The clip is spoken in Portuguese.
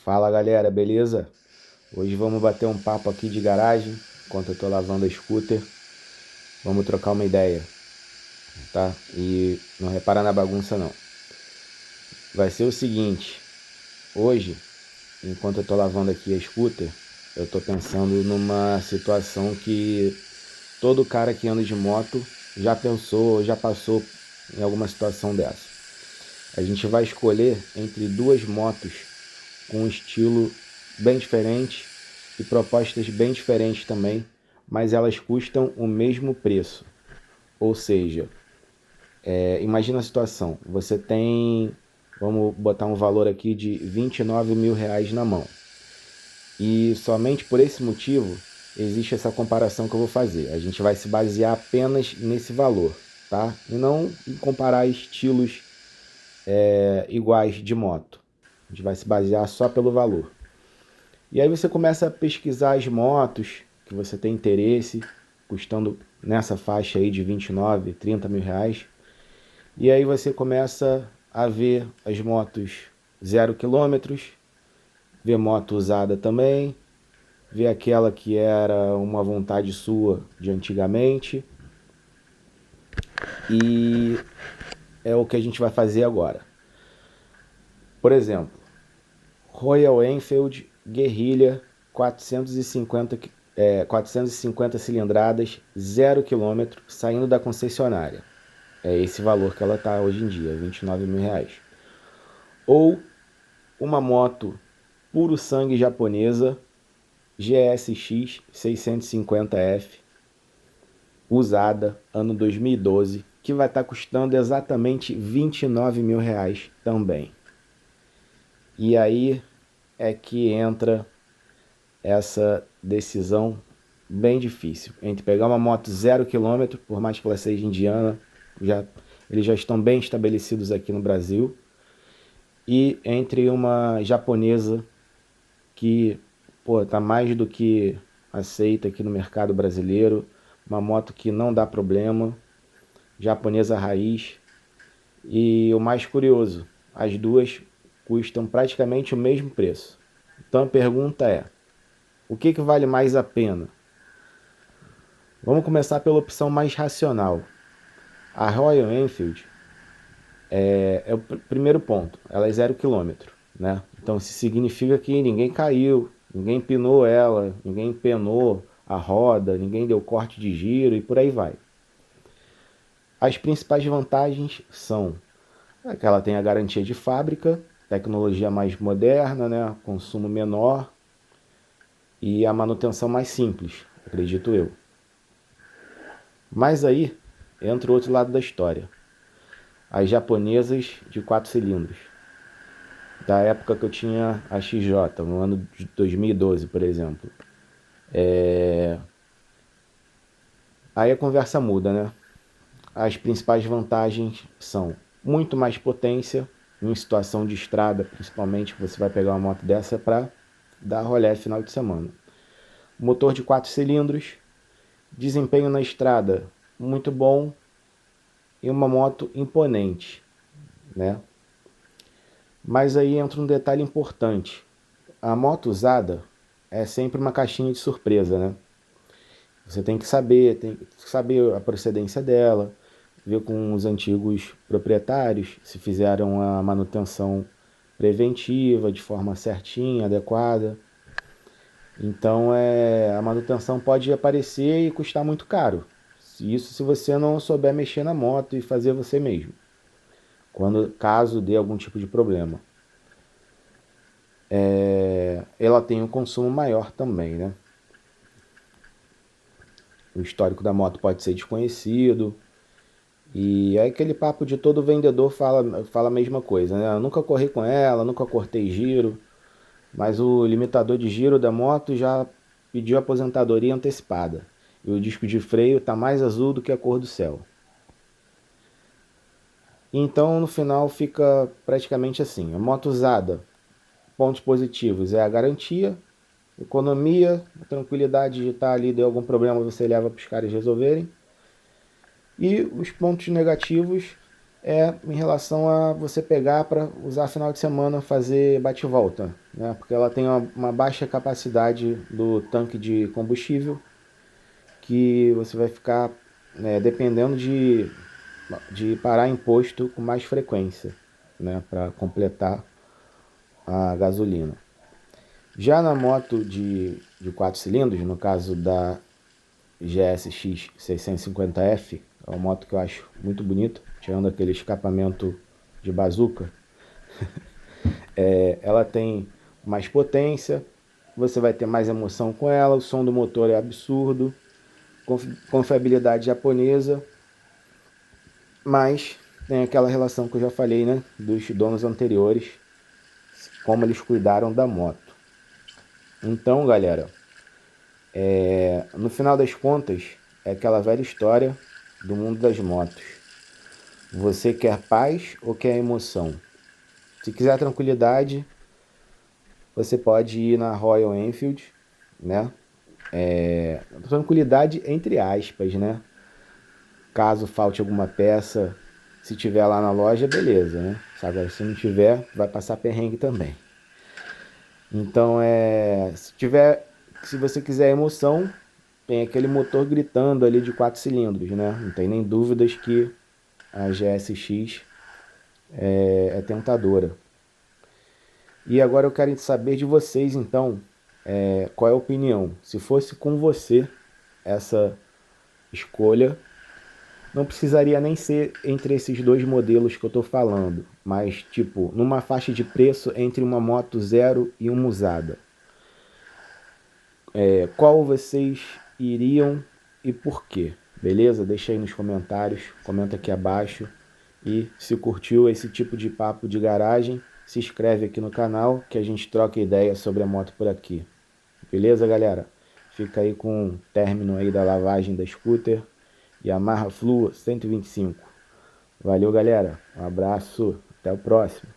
Fala galera, beleza? Hoje vamos bater um papo aqui de garagem, enquanto eu tô lavando a scooter. Vamos trocar uma ideia, tá? E não repara na bagunça não. Vai ser o seguinte, hoje, enquanto eu tô lavando aqui a scooter, eu tô pensando numa situação que todo cara que anda de moto já pensou, já passou em alguma situação dessa. A gente vai escolher entre duas motos com um estilo bem diferente e propostas bem diferentes também, mas elas custam o mesmo preço. Ou seja, imagina a situação, você tem, vamos botar um valor aqui de 29 mil reais na mão. E somente por esse motivo existe essa comparação que eu vou fazer. A gente vai se basear apenas nesse valor, tá? E não em comparar estilos iguais de moto. A gente vai se basear só pelo valor. E aí você começa a pesquisar as motos que você tem interesse, custando nessa faixa aí de 29, 30 mil reais. E aí você começa a ver as motos 0 km, ver moto usada também, ver aquela que era uma vontade sua de antigamente. E é o que a gente vai fazer agora. Por exemplo, Royal Enfield Guerrilla 450 cilindradas, 0 km, saindo da concessionária. É esse valor que ela está hoje em dia, 29 mil reais. Ou uma moto puro sangue japonesa, GSX 650F, usada, ano 2012, que vai estar custando exatamente 29 mil reais também. E aí é que entra essa decisão bem difícil entre pegar uma moto 0 km, por mais que ela seja indiana, eles já estão bem estabelecidos aqui no Brasil, e entre uma japonesa que tá mais do que aceita aqui no mercado brasileiro, uma moto que não dá problema, japonesa raiz. E o mais curioso, as duas custam praticamente o mesmo preço. Então a pergunta é, o que vale mais a pena? Vamos começar pela opção mais racional. A Royal Enfield é o primeiro ponto, ela é 0 km, né? Então isso significa que ninguém caiu, ninguém pinou ela, ninguém penou a roda, ninguém deu corte de giro e por aí vai. As principais vantagens são que ela tem a garantia de fábrica, tecnologia mais moderna, né? Consumo menor e a manutenção mais simples, acredito eu. Mas aí entra o outro lado da história. As japonesas de 4 cilindros. Da época que eu tinha a XJ, no ano de 2012, por exemplo. Aí a conversa muda, né? As principais vantagens são muito mais potência, em situação de estrada, principalmente, que você vai pegar uma moto dessa para dar rolê final de semana. Motor de 4 cilindros, desempenho na estrada muito bom e uma moto imponente, né? Mas aí entra um detalhe importante. A moto usada é sempre uma caixinha de surpresa, né? Você tem que saber a procedência dela, ver com os antigos proprietários se fizeram a manutenção preventiva de forma certinha, adequada. Então a manutenção pode aparecer e custar muito caro. Isso se você não souber mexer na moto e fazer você mesmo, caso dê algum tipo de problema. Ela tem um consumo maior também, né? O histórico da moto pode ser desconhecido. E é aquele papo de todo vendedor fala a mesma coisa, né? Eu nunca corri com ela, nunca cortei giro, mas o limitador de giro da moto já pediu aposentadoria antecipada. E o disco de freio está mais azul do que a cor do céu. Então no final fica praticamente assim. A moto usada, pontos positivos é a garantia, economia, a tranquilidade de estar ali, deu algum problema, você leva para os caras resolverem. E os pontos negativos é em relação a você pegar para usar final de semana, fazer bate-volta, né? Porque ela tem uma baixa capacidade do tanque de combustível, que você vai ficar, né, dependendo de parar em posto com mais frequência, né, para completar a gasolina. Já na moto de 4 cilindros, no caso da GSX 650F, é uma moto que eu acho muito bonita, tirando aquele escapamento de bazuca, ela tem mais potência, você vai ter mais emoção com ela, o som do motor é absurdo, confiabilidade japonesa, mas tem aquela relação que eu já falei, né, dos donos anteriores, como eles cuidaram da moto. Então, galera, no final das contas, é aquela velha história do mundo das motos. Você quer paz ou quer emoção? Se quiser tranquilidade, você pode ir na Royal Enfield, né? Tranquilidade entre aspas, né? Caso falte alguma peça, se tiver lá na loja, beleza, né? Agora, se não tiver, vai passar perrengue também. Então, se você quiser emoção, tem aquele motor gritando ali de 4 cilindros, né? Não tem nem dúvidas que a GSX é tentadora. E agora eu quero saber de vocês, então, qual é a opinião? Se fosse com você essa escolha, não precisaria nem ser entre esses dois modelos que eu estou falando, mas tipo, numa faixa de preço entre uma moto zero e uma usada. Qual vocês iriam e por quê? Beleza? Deixa aí nos comentários, comenta aqui abaixo. E se curtiu esse tipo de papo de garagem, se inscreve aqui no canal que a gente troca ideia sobre a moto por aqui. Beleza, galera? Fica aí com o término aí da lavagem da scooter Yamaha Flua 125. Valeu, galera. Um abraço. Até o próximo.